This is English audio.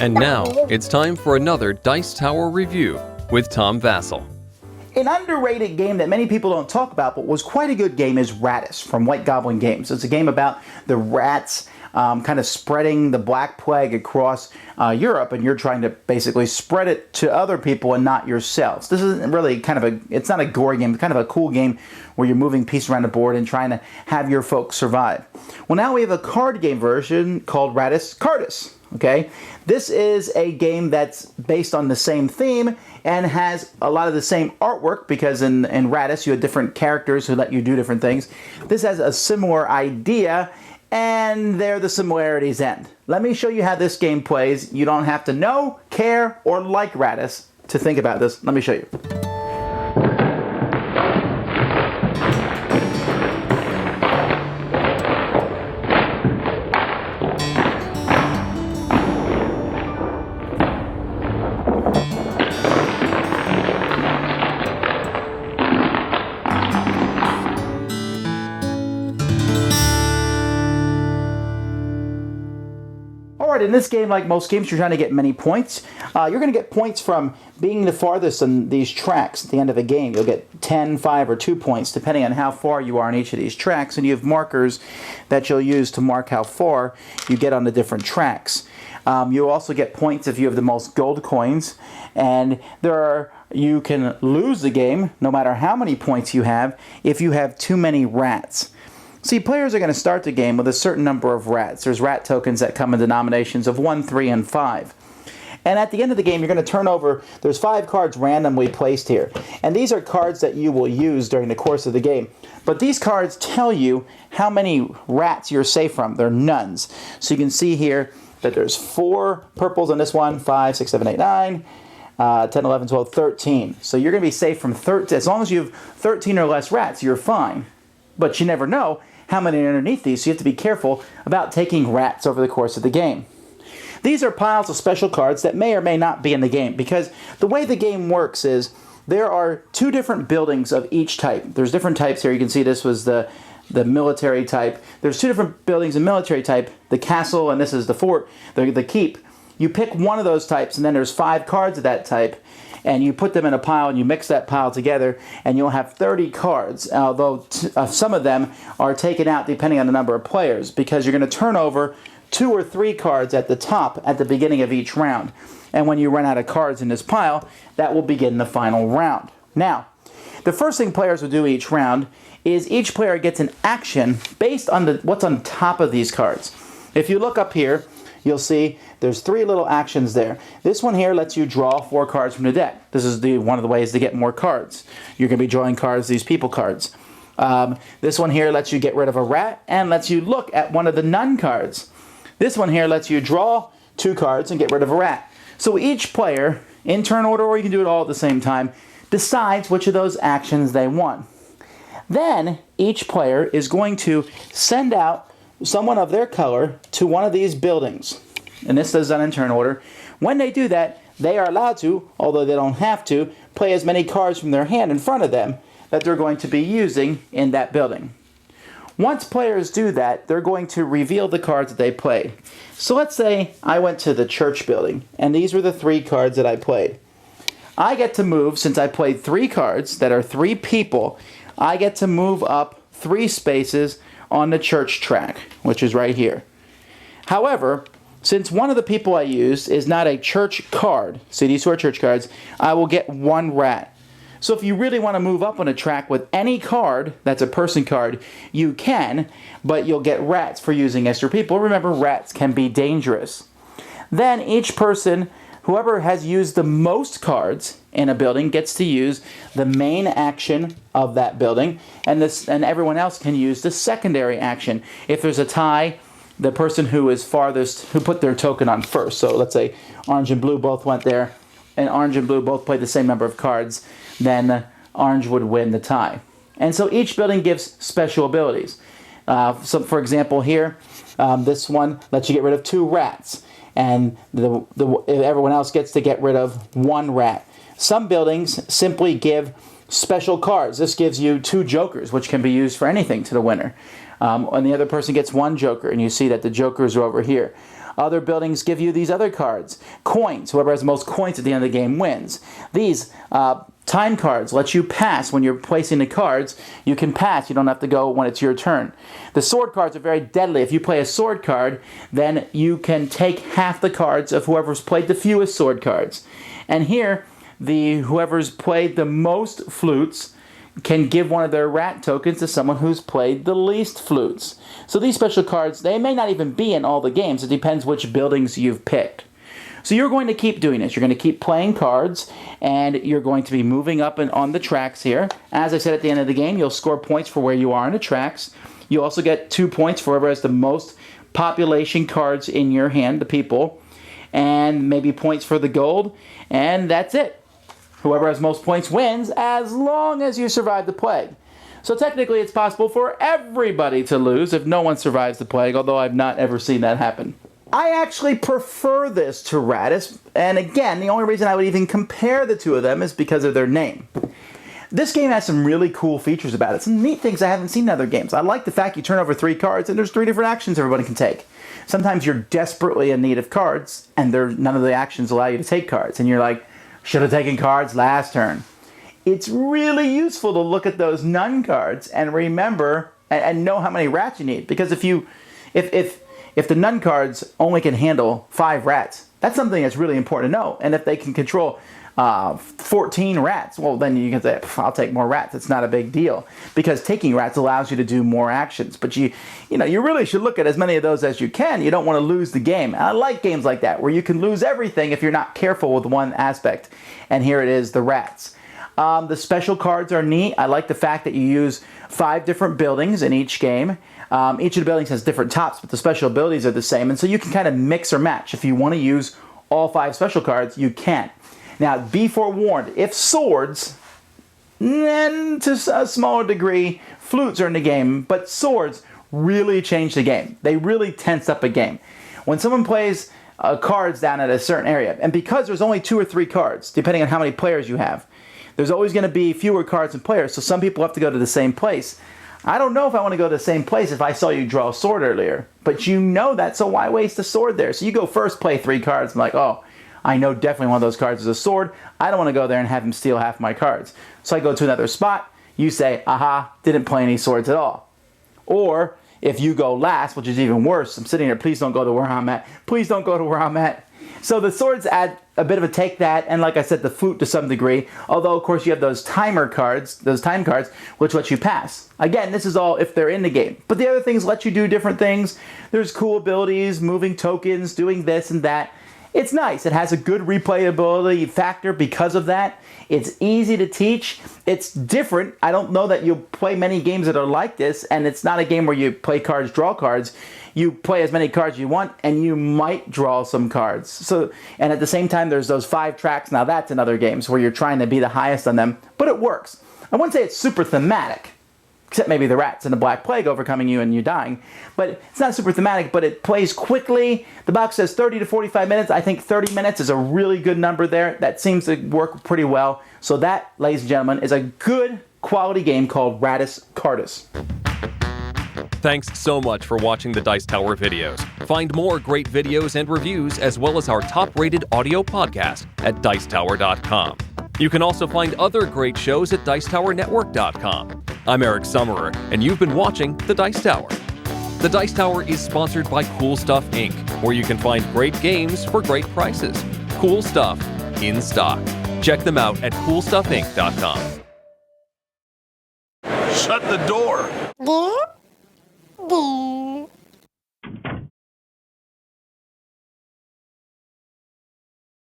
And now, it's time for another Dice Tower review with Tom Vasel. An underrated game that many people don't talk about but was quite a good game is Rattus from White Goblin Games. It's a game about the rats kind of spreading the Black Plague across Europe, and you're trying to basically spread it to other people and not yourselves. This isn't really it's not a gory game, it's kind of a cool game where you're moving pieces around the board and trying to have your folks survive. Well, now we have a card game version called Rattus Cartus. Okay, this is a game that's based on the same theme and has a lot of the same artwork because in Rattus you have different characters who let you do different things. This has a similar idea, and there the similarities end. Let me show you how this game plays. You don't have to know, care, or like Rattus to think about this. Let me show you. Alright, in this game, like most games, you're trying to get many points. You're going to get points from being the farthest on these tracks at the end of a game. You'll get 10, 5, or 2 points, depending on how far you are on each of these tracks. And you have markers that you'll use to mark how far you get on the different tracks. You'll also get points if you have the most gold coins. And you can lose the game, no matter how many points you have, if you have too many rats. See, players are going to start the game with a certain number of rats. There's rat tokens that come in denominations of 1, 3, and 5. And at the end of the game, you're going to turn over, there's 5 cards randomly placed here. And these are cards that you will use during the course of the game. But these cards tell you how many rats you're safe from. They're nuns. So you can see here that there's 4 purples on this one, 5, 6, 7, 8, 9, 10, 11, 12, 13. So you're going to be safe from 13. As long as you have 13 or less rats, you're fine. But you never know how many are underneath these, so you have to be careful about taking rats over the course of the game. These are piles of special cards that may or may not be in the game, because the way the game works is there are 2 different buildings of each type. There's different types here. You can see this was the military type. There's 2 different buildings in military type, the castle, and this is the fort, the keep. You pick one of those types, and then there's 5 cards of that type, and you put them in a pile and you mix that pile together, and you'll have 30 cards, although some of them are taken out depending on the number of players, because you're going to turn over 2 or 3 cards at the top at the beginning of each round. And when you run out of cards in this pile, that will begin the final round. Now, the first thing players will do each round is each player gets an action based on what's on top of these cards. If you look up here, you'll see there's 3 little actions there. This one here lets you draw 4 cards from the deck. This is one of the ways to get more cards. You're going to be drawing cards, these people cards. This one here lets you get rid of a rat and lets you look at one of the nun cards. This one here lets you draw 2 cards and get rid of a rat. So each player, in turn order, or you can do it all at the same time, decides which of those actions they want. Then each player is going to send out someone of their color to one of these buildings. And this is done in turn order. When they do that, they are allowed to, although they don't have to, play as many cards from their hand in front of them that they're going to be using in that building. Once players do that, they're going to reveal the cards that they played. So let's say I went to the church building, and these were the 3 cards that I played. I get to move, since I played 3 cards that are 3 people, I get to move up 3 spaces on the church track, which is right here. However, since one of the people I used is not a church card, see these 2 are church cards, I will get 1 rat. So if you really want to move up on a track with any card that's a person card, you can, but you'll get rats for using extra people. Remember, rats can be dangerous. Then each person, whoever has used the most cards in a building, gets to use the main action of that building, and everyone else can use the secondary action. If there's a tie, the person who is farthest, who put their token on first, so let's say orange and blue both went there, and orange and blue both played the same number of cards, then orange would win the tie. And so each building gives special abilities. So for example here, this one lets you get rid of 2 rats, and everyone else gets to get rid of 1 rat. Some buildings simply give special cards. This gives you 2 jokers, which can be used for anything to the winner. And the other person gets 1 joker, and you see that the jokers are over here. Other buildings give you these other cards. Coins. Whoever has the most coins at the end of the game wins. These time cards let you pass. When you're placing the cards, you can pass. You don't have to go when it's your turn. The sword cards are very deadly. If you play a sword card, then you can take half the cards of whoever's played the fewest sword cards. And here, whoever's played the most flutes can give one of their rat tokens to someone who's played the least flutes. So these special cards, they may not even be in all the games. It depends which buildings you've picked. So you're going to keep doing this. You're going to keep playing cards, and you're going to be moving up and on the tracks here. As I said at the end of the game, you'll score points for where you are on the tracks. You also get 2 points for whoever has the most population cards in your hand, the people, and maybe points for the gold, and that's it. Whoever has most points wins, as long as you survive the plague. So technically it's possible for everybody to lose if no one survives the plague, although I've not ever seen that happen. I actually prefer this to Rattus, and again, the only reason I would even compare the two of them is because of their name. This game has some really cool features about it, some neat things I haven't seen in other games. I like the fact you turn over 3 cards and there's 3 different actions everybody can take. Sometimes you're desperately in need of cards, and none of the actions allow you to take cards, and you're like, should have taken cards last turn. It's really useful to look at those none cards and remember and know how many rats you need. Because if the none cards only can handle 5 rats, that's something that's really important to know. And if they can control 14 rats, well, then you can say, I'll take more rats. It's not a big deal, because taking rats allows you to do more actions. But you really should look at as many of those as you can. You don't want to lose the game. And I like games like that, where you can lose everything if you're not careful with one aspect. And here it is, the rats. The special cards are neat. I like the fact that you use 5 different buildings in each game. Each of the buildings has different tops, but the special abilities are the same. And so you can kind of mix or match. If you want to use all 5 special cards, you can. Now, be forewarned, if swords, and to a smaller degree, flutes are in the game, but swords really change the game. They really tense up a game. When someone plays cards down at a certain area, and because there's only 2 or 3 cards, depending on how many players you have, there's always going to be fewer cards than players, so some people have to go to the same place. I don't know if I want to go to the same place if I saw you draw a sword earlier, but you know that, so why waste a sword there? So you go first, play 3 cards, and like, oh, I know definitely one of those cards is a sword. I don't want to go there and have him steal half my cards. So I go to another spot. You say, aha, didn't play any swords at all. Or if you go last, which is even worse, I'm sitting here, please don't go to where I'm at. Please don't go to where I'm at. So the swords add a bit of a take that, and like I said, the flute to some degree. Although, of course, you have those timer cards, those time cards, which let you pass. Again, this is all if they're in the game. But the other things let you do different things. There's cool abilities, moving tokens, doing this and that. It's nice. It has a good replayability factor because of that. It's easy to teach. It's different. I don't know that you'll play many games that are like this, and it's not a game where you play cards, draw cards. You play as many cards you want, and you might draw some cards. And at the same time, there's those 5 tracks. Now that's in other games where you're trying to be the highest on them, but it works. I wouldn't say it's super thematic, except maybe the rats and the Black Plague overcoming you and you dying. But it's not super thematic, but it plays quickly. The box says 30 to 45 minutes. I think 30 minutes is a really good number there. That seems to work pretty well. So that, ladies and gentlemen, is a good quality game called Rattus Cartus. Thanks so much for watching the Dice Tower videos. Find more great videos and reviews, as well as our top-rated audio podcast at Dicetower.com. You can also find other great shows at Dicetowernetwork.com. I'm Eric Summerer, and you've been watching The Dice Tower. The Dice Tower is sponsored by Cool Stuff Inc., where you can find great games for great prices. Cool stuff in stock. Check them out at CoolStuffInc.com. Shut the door. Do.